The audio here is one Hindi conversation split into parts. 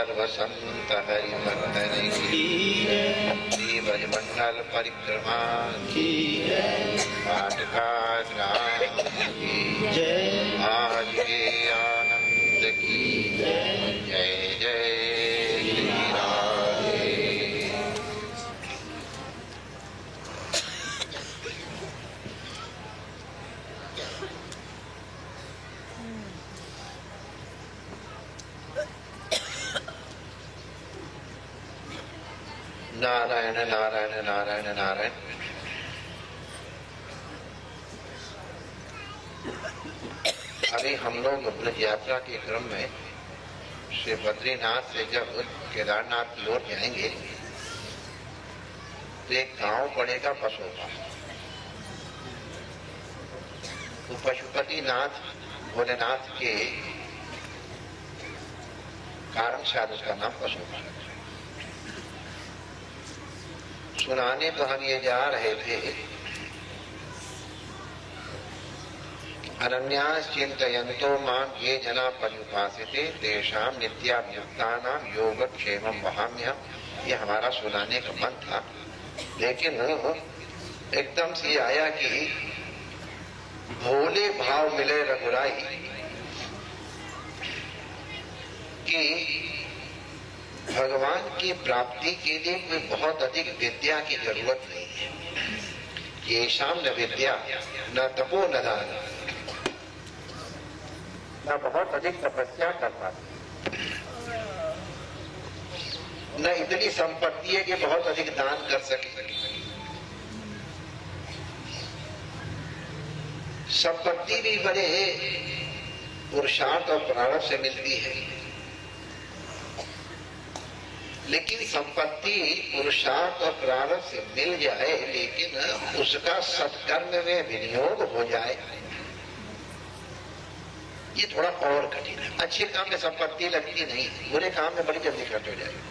सर्वसंत हरिवर्धन की श्री ब्रजमंडल परिक्रमा की पाठ का ग्राम की आज के आनंद की जय जय श्री राधे। नारायण नारायण नारायण नारायण। अभी हम लोग ब्रज यात्रा के क्रम में श्री बद्रीनाथ से जब केदारनाथ की ओर जाएंगे तो एक गांव पड़ेगा पशुपा। तो पशुपतिनाथ भोलेनाथ के कारण शायद उसका नाम पशुपा। सुनाने तो हम ये जा रहे थे, अनन्यास चिंतयन्तो मां ये जना पर्युपासिते तेषां नित्याभियुक्तानां योगक्षेमं वहाम्यहम्। ये हमारा सुनाने का मन था, लेकिन एकदम से आया कि भोले भाव मिले रघुराई कि भगवान की प्राप्ति के लिए कोई बहुत अधिक विद्या की जरूरत नहीं है। येषां न विद्या न तपो न दान, न बहुत अधिक तपस्या कर पाते, न इतनी संपत्ति है कि बहुत अधिक दान कर सके। संपत्ति भी बड़े पुरुषार्थ और प्रारब्ध से मिलती है, लेकिन संपत्ति पुरुषार्थ और प्रारब्ध से मिल जाए लेकिन उसका सत्कर्म में विनियोग हो जाए, ये थोड़ा और कठिन है। अच्छे काम में संपत्ति लगती नहीं, बुरे काम में बड़ी जल्दी खर्च हो जाएगी।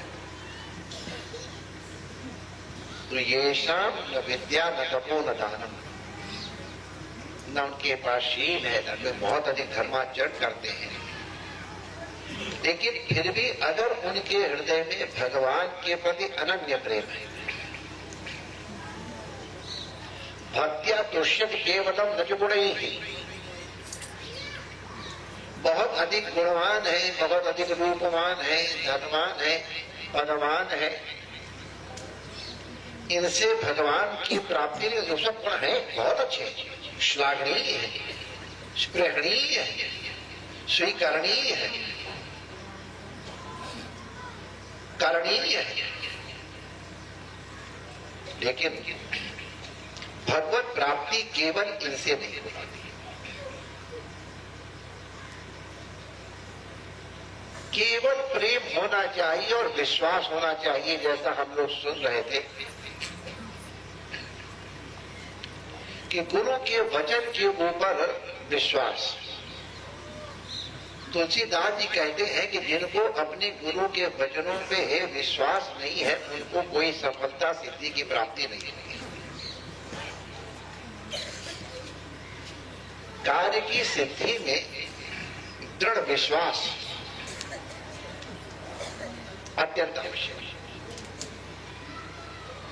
तो ये शाम न विद्या न तपो न दानम, न उनके पास शील है, न वे बहुत अधिक धर्माचरण करते हैं, लेकिन फिर भी अगर उनके हृदय में भगवान के प्रति अनन्य प्रेम है, भक्त्या तुष्यति केवलम न च गुणैः, बहुत अधिक गुणवान है, बहुत अधिक रूपवान है, धनवान है, पदवान है, इनसे भगवान की प्राप्ति के जो सब गुण है बहुत अच्छे हैं, श्लाघनीय है, स्पृहणीय है, स्वीकरणीय है, करणीय है, लेकिन भगवत प्राप्ति केवल इनसे नहीं हो पाती। केवल प्रेम होना चाहिए और विश्वास होना चाहिए, जैसा हम लोग सुन रहे थे कि गुरु के वचन के ऊपर विश्वास। तुलसीदास जी कहते हैं कि जिनको अपने गुरु के वचनों पे विश्वास नहीं है उनको कोई सफलता सिद्धि की प्राप्ति नहीं है। कार्य की सिद्धि में दृढ़ विश्वास अत्यंत आवश्यक है।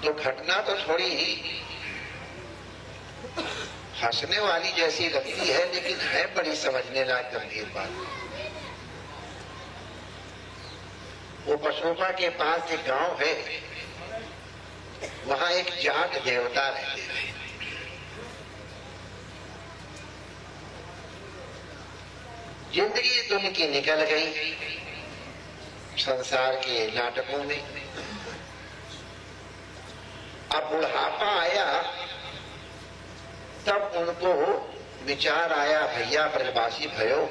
तो घटना तो थोड़ी हंसने वाली जैसी लगती है, लेकिन है बड़ी समझने लायक गंभीर बात। वो पशुपा के पास एक गांव है, वहां एक जाट देवता रहते हैं। जिंदगी तो उनकी निकल गई संसार के नाटकों में। अब बुढ़ापा आया तब उनको विचार आया, भैया ब्रजवासी भयो,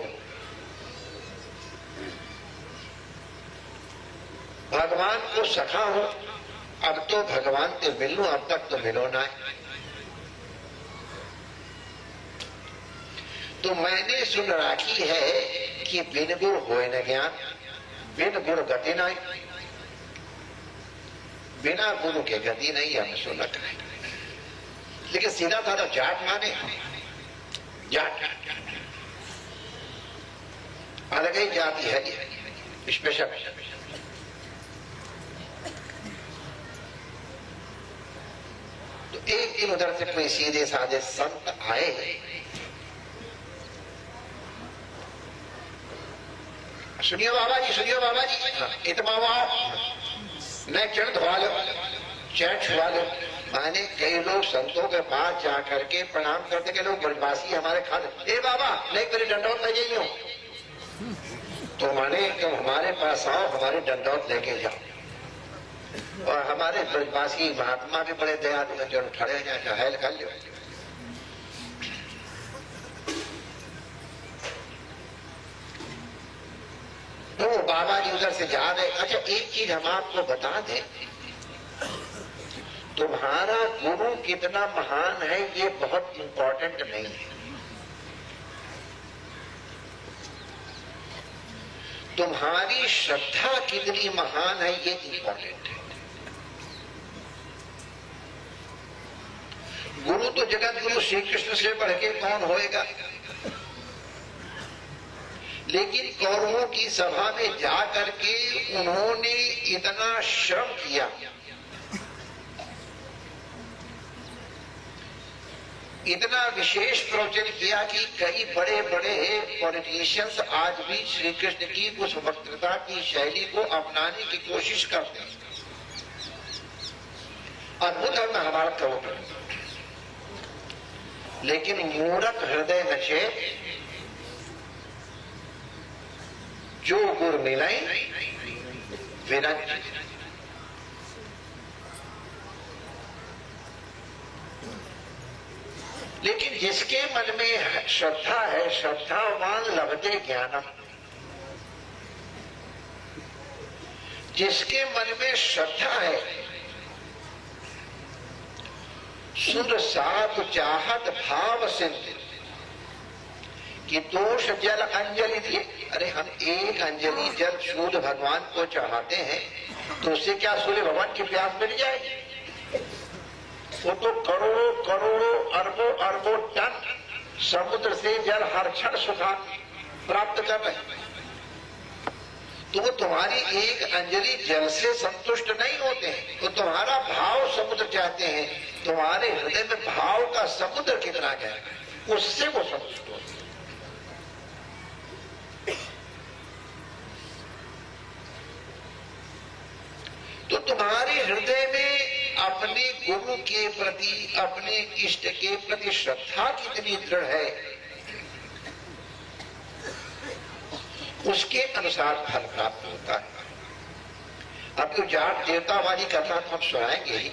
भगवान को सखा हो, अब तो भगवान से मिलूं, अब तक तो मिलो ना। तो मैंने सुन राखी है कि बिन गुर होए न ज्ञान, बिन गुर गति नहीं, बिना गुरु के गति नहीं, हमें सुन रखा है। लेकिन सीधा साधा जाट माने, जाट अलग ही जाति है, स्पेशल। एक दिन उधर से कोई सीधे साधे संत आए, सुनियो बाबा जी, सुनियो बाबा जी, इतना न चरण धोवा लो, चरण छुआ लो। माने कई लोग संतों के पास जाकर के प्रणाम करते के लोग ब्रजवासी हमारे खाते, ए बाबा नहीं मेरी दंडौत ले जाइयो, तो माने तुम हमारे पास आओ, हमारी दंडौत लेके जाओ। और हमारे ब्रजवासी महात्मा भी बड़े दयालु हैं, जो खड़े हैं चहल कर लो। तो बाबा जी उधर से जा रहे। अच्छा एक चीज हम आपको बता दें, तुम्हारा गुरु कितना महान है ये बहुत इंपॉर्टेंट नहीं है, तुम्हारी श्रद्धा कितनी महान है ये इंपॉर्टेंट है। गुरु तो जगत गुरु श्री कृष्ण से बढ़ के कौन होएगा, लेकिन कौरवों की सभा में जा करके उन्होंने इतना श्रम किया, इतना विशेष प्रवचन किया कि कई बड़े बड़े पॉलिटिशियंस आज भी श्री कृष्ण की उस वक्तृता की शैली को अपनाने की कोशिश करते हैं। अद्भुत है महाभारत का वो, लेकिन मूर्ख हृदय नचे, जो गुर मिलाई विरंज। लेकिन जिसके मन में श्रद्धा है, श्रद्धावान लभते ज्ञानम, जिसके मन में श्रद्धा है, सुर साध चाहत भाव सिंध कि दोष जल अंजलि दिए। अरे हम एक अंजलि जल सूर्य भगवान को चढ़ाते हैं तो उससे क्या सूर्य भगवान की प्यास मिट जाएगी? वो तो करोड़ों करोड़ों अरबों अरबों टन समुद्र से जल हर क्षण सुखा प्राप्त कर रहे हैं। तो वो तुम्हारी एक अंजलि जल से संतुष्ट नहीं होते हैं, तो तुम्हारा भाव समुद्र चाहते हैं। तुम्हारे हृदय में भाव का समुद्र कितना गहरा है, उससे वो संतुष्ट होते हैं। तो तुम्हारे हृदय में अपने गुरु के प्रति, अपने इष्ट के प्रति श्रद्धा कितनी दृढ़ है, उसके अनुसार फल प्राप्त होता है। अब तो जाट देवता वाली कथा तो हम सुनाएंगे ही,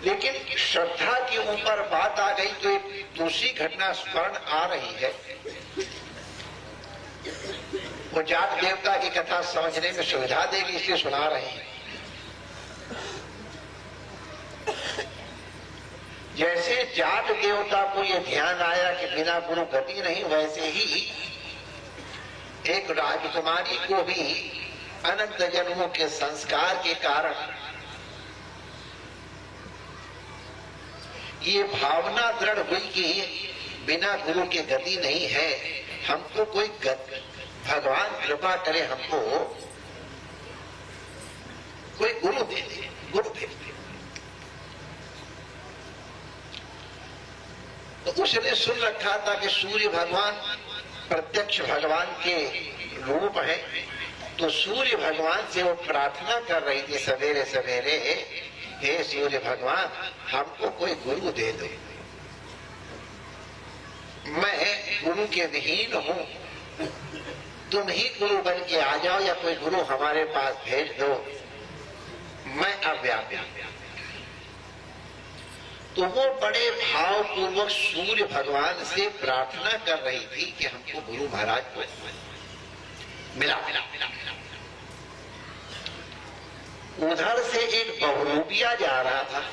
लेकिन श्रद्धा के ऊपर बात आ गई तो एक दूसरी घटना स्मरण आ रही है। वो जाट देवता की कथा समझने में सुविधा देगी इसलिए सुना रहे हैं। जैसे जाट देवता को ये ध्यान आया कि बिना गुरु गति नहीं, वैसे ही एक राजकुमारी को भी अनंत जन्मों के संस्कार के कारण ये भावना दृढ़ हुई कि बिना गुरु के गति नहीं है, हमको कोई भगवान कृपा करे, हमको कोई गुरु दे दे, गुरु दे दे। तो उसने सुन रखा था कि सूर्य भगवान प्रत्यक्ष भगवान के रूप है, तो सूर्य भगवान से वो प्रार्थना कर रही थी सवेरे सवेरे, हे सूर्य भगवान हमको कोई गुरु दे दो, मैं गुरु के विहीन हूं, तुम ही गुरु बन के आ जाओ या कोई गुरु हमारे पास भेज दो, मैं अव्यापी। तो वो बड़े भाव पूर्वक सूर्य भगवान से प्रार्थना कर रही थी कि हमको गुरु महाराज को मिला। उधर से एक बहुरूपिया जा रहा था।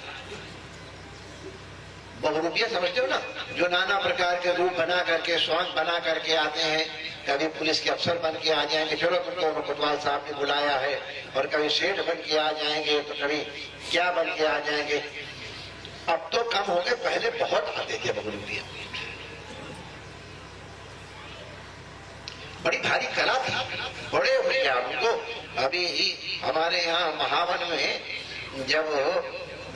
बहुरूपिया समझते हो ना, जो नाना प्रकार के रूप बना करके, स्वांग बना करके आते हैं। कभी पुलिस के अफसर बन के आ जाएंगे, चलो तुमको कोतवाल साहब ने बुलाया है, और कभी सेठ बन के आ जाएंगे, तो कभी क्या बन के आ जाएंगे। अब तो कम हो गए, पहले बहुत आते थे बहुरूपिया। बड़ी भारी कला थी, बड़े हुए उनको। अभी हमारे यहाँ महावन में जब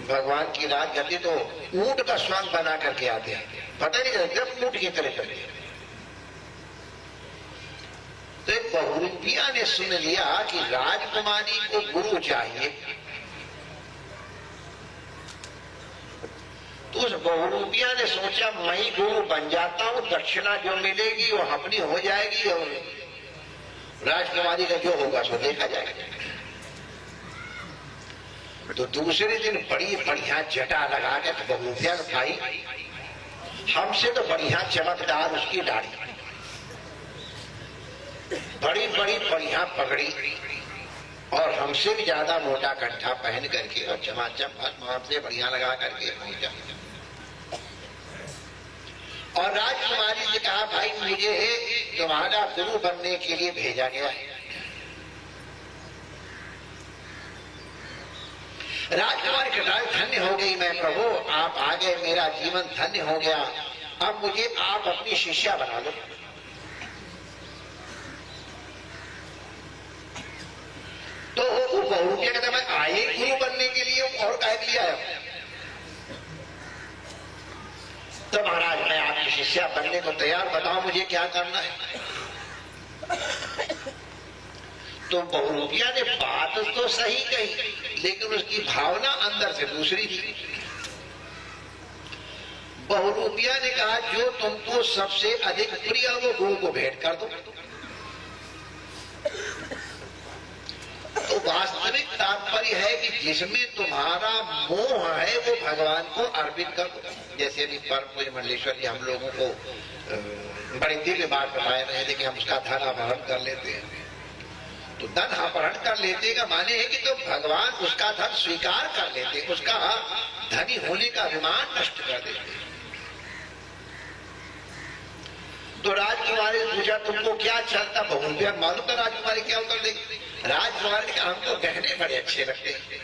भगवान की राजगद्दी तो ऊंट का स्वांग बना करके आते हैं, पता नहीं जब ऊंट की तरह चलते। तो एक बहुरूपिया ने सुन लिया कि राजकुमारी को गुरु चाहिए, तो उस बहुरूपिया ने सोचा मैं ही गुरु बन जाता हूं, दक्षिणा जो मिलेगी वो अपनी हो जाएगी और राजकुमारी का जो होगा सो देखा जाएगा। तो दूसरे दिन बड़ी बढ़िया जटा लगा के तो बहुरूपिया ने भाई हमसे तो बढ़िया चमकदार उसकी दाढ़ी, बड़ी बड़ी बढ़िया पगड़ी और हमसे भी ज्यादा मोटा कंठा पहन करके और चमाचम हमसे बढ़िया लगा करके पहुंचा। और राजकुमारी ने कहा भाई मुझे तुम्हारा गुरु बनने के लिए भेजा गया है। राजकुमारी कटाल धन्य हो गई, मैं प्रभु आप आ गए, मेरा जीवन धन्य हो गया, अब मुझे आप अपनी शिष्या बना लो। तो वो बहुरूपिया कहता मैं आए गुरु बनने के लिए और कह दिया है। तो महाराज मैं आपकी शिष्या बनने को तैयार, बताओ मुझे क्या करना है। तो बहुरूपिया ने बात तो सही कही, लेकिन उसकी भावना अंदर से दूसरी थी। बहुरूपिया ने कहा जो तुमको सबसे अधिक प्रिय वो गुरु को भेंट कर दो। तो वास्तविक तात्पर्य है कि जिसमें तुम्हारा मोह है वो भगवान को अर्पित कर दो। जैसे अभी परम पूज्य मंडलेश्वर जी हम लोगों को बड़ी दिव्य बात बताए रहे थे कि हम उसका धन अपहरण कर लेते हैं। तो धन अपहरण कर लेते का माने है कि तो भगवान उसका धन स्वीकार कर लेते, उसका धनी होने का अभिमान नष्ट कर देते। तो राजकुमारी ने पूछा तुमको क्या चलता? बहुरूपिया मालूम था राजकुमारी क्या उत्तर देगी। राजकुमारी ने कहा हमको गहने बड़े अच्छे लगते हैं।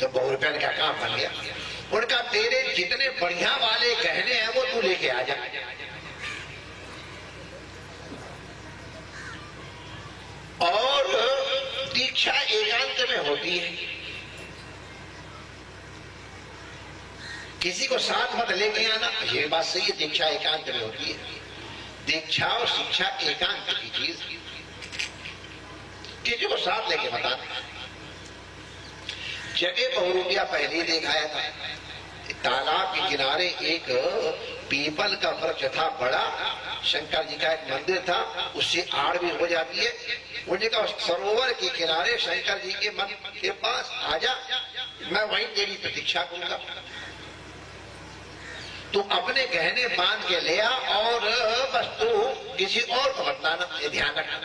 तो बहुरूपिया ने कहा काम बन गया। उनका तेरे जितने बढ़िया वाले गहने हैं वो तू लेके आ जा। और दीक्षा एकांत में होती है, किसी को साथ मत लेके आना। ये बात सही है, दीक्षा एकांत में होती है। दीक्षा और शिक्षा एकांत की चीज, किसी को साथ लेके मत आना। जगह बहुरूपिया पहले ही देखाया था। तालाब के किनारे एक पीपल का वृक्ष था बड़ा, शंकर जी का एक मंदिर था, उससे आड़ भी हो जाती है। उन्होंने कहा सरोवर के किनारे शंकर जी के मंदिर के पास आजा, मैं वहीं तेरी प्रतीक्षा करूंगा। तू अपने गहने बांध के ले आ और बस तू किसी और को बताना, ये ध्यान रखना।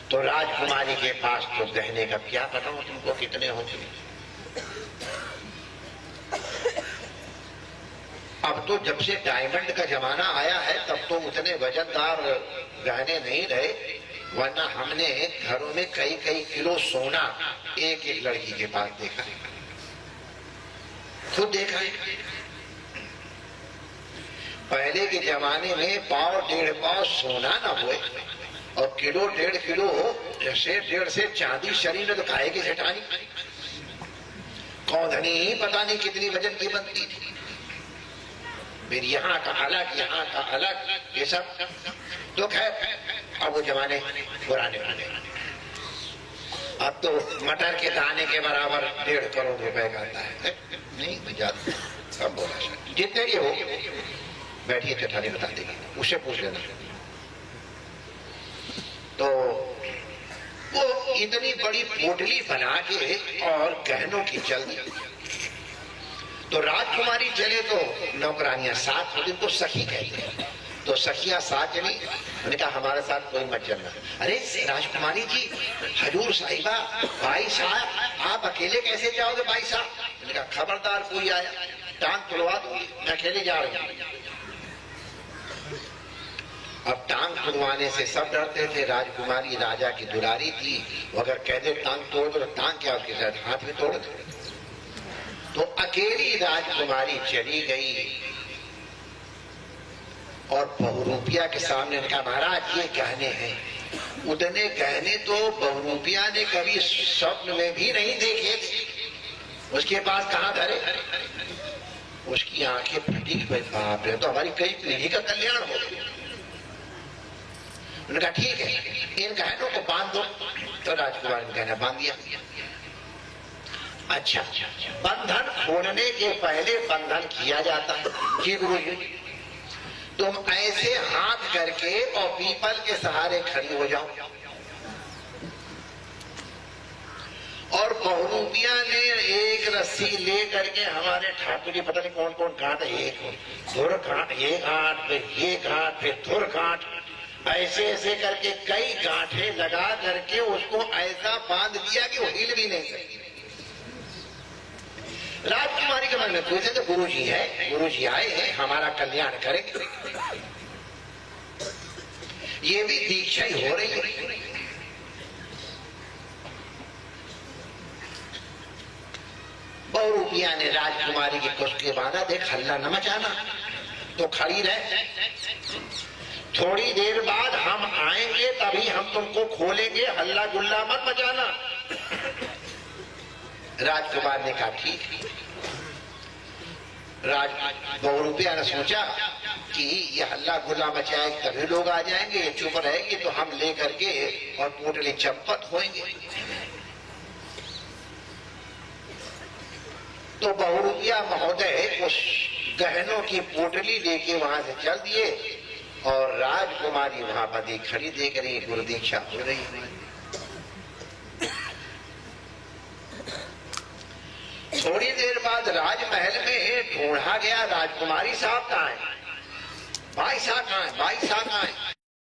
तो राजकुमारी के पास तो गहने का क्या पता हो तुमको कितने होते। अब तो जब से डायमंड का जमाना आया है तब तो उतने वजनदार गहने नहीं रहे, वरना हमने घरों में कई कई किलो सोना एक एक लड़की के पास देखा है, खुद देखा है। पहले के जमाने में पाव डेढ़ पाव सोना ना हुए और किलो डेढ़ किलो डेढ़ से चांदी शरीर में तो खाए की झटानी, कौंधनी ही पता नहीं कितनी वजन की बनती थी। फिर यहाँ का अलग यहाँ का अलग, ये सब तो खैर अब वो जमाने पुराने पुराने। अब तो मटर के दाने के बराबर 1.5 करोड़ रुपए का आता है। नहीं भैया अब बोला सर जितने की हो बैठिए, चटानी बता देगी, उससे पूछ लेना। तो वो इतनी बड़ी पोटली बना के और गहनों की चल दी। तो राजकुमारी चले तो नौकरानियां साथ होती, उनको सखी कहते हैं। तो सखियां साथ चली, उन्होंने कहा हमारे साथ कोई मत चलना। अरे राजकुमारी जी, हजूर साहिबा, भाई साहब आप अकेले कैसे जाओगे भाई साहब? उन्होंने कहा खबरदार कोई आया टांग तुड़वा दूंगी, मैं अकेले जा रही हूँ। अब टांग तुड़वाने से सब डरते थे। राजकुमारी राजा की दुलारी थी, वो अगर कहते टांग तोड़ दो तो टांग क्या उसके साथ हाथ भी तोड़ दो। तो अकेली राजकुमारी चली गई और बहुरूपिया के सामने ने कहा महाराज ये गहने हैं, उतने गहने तो बहुरूपिया ने कभी स्वप्न में भी नहीं देखे थे। उसके पास कहां धरे? उसकी आंखें फटी कि भाई बाप रे, तो हमारी कई पीढ़ी का कल्याण हो गया। उन्होंने कहा ठीक है, इन गहनों को बांध दो। तो राजकुमार ने गहना बांध दिया। अच्छा, बंधन खोलने के पहले बंधन किया जाता है कि गुरु जी तुम ऐसे हाथ करके और पीपल के सहारे खड़ी हो जाओ। और बहुरूपिया ने एक रस्सी ले करके हमारे ठाकुर जी पता नहीं कौन कौन गांठ, एक धुर गांठ, ये गांठ, फिर ये गांठ, फिर धुर गांठ, ऐसे ऐसे करके कई गांठे लगा करके उसको ऐसा बांध दिया कि वो हिल भी नहीं सकती। राजकुमारी के मन में पूछे तो गुरु जी है, गुरु जी आए हैं, हमारा कल्याण करेंगे। ये भी दीक्षा ही हो रही है। बहुरूपिया ने राजकुमारी के कुछ के बांधा, देख हल्ला न मचाना, तो खड़ी रहे, थोड़ी देर बाद हम आएंगे तभी हम तुमको खोलेंगे, हल्ला गुल्ला मत मचाना। राजकुमार ने कहा ठीक है। बहुरूपिया ने सोचा कि ये हल्ला गुल्ला मचाएंगे तभी लोग आ जाएंगे, ये चुप रहेंगे तो हम लेकर के और पोटली चंपत होंगे। तो बहुरूपिया महोदय उस गहनों की पोटली लेके वहां से चल दिए और राजकुमारी वहां बंदी खड़ी देख रही, गुरु दीक्षा हो रही है। थोड़ी देर बाद राजमहल में ढूंढा गया, राजकुमारी साहब कहाँ है, भाई साहब कहाँ है, भाई साहब कहाँ है।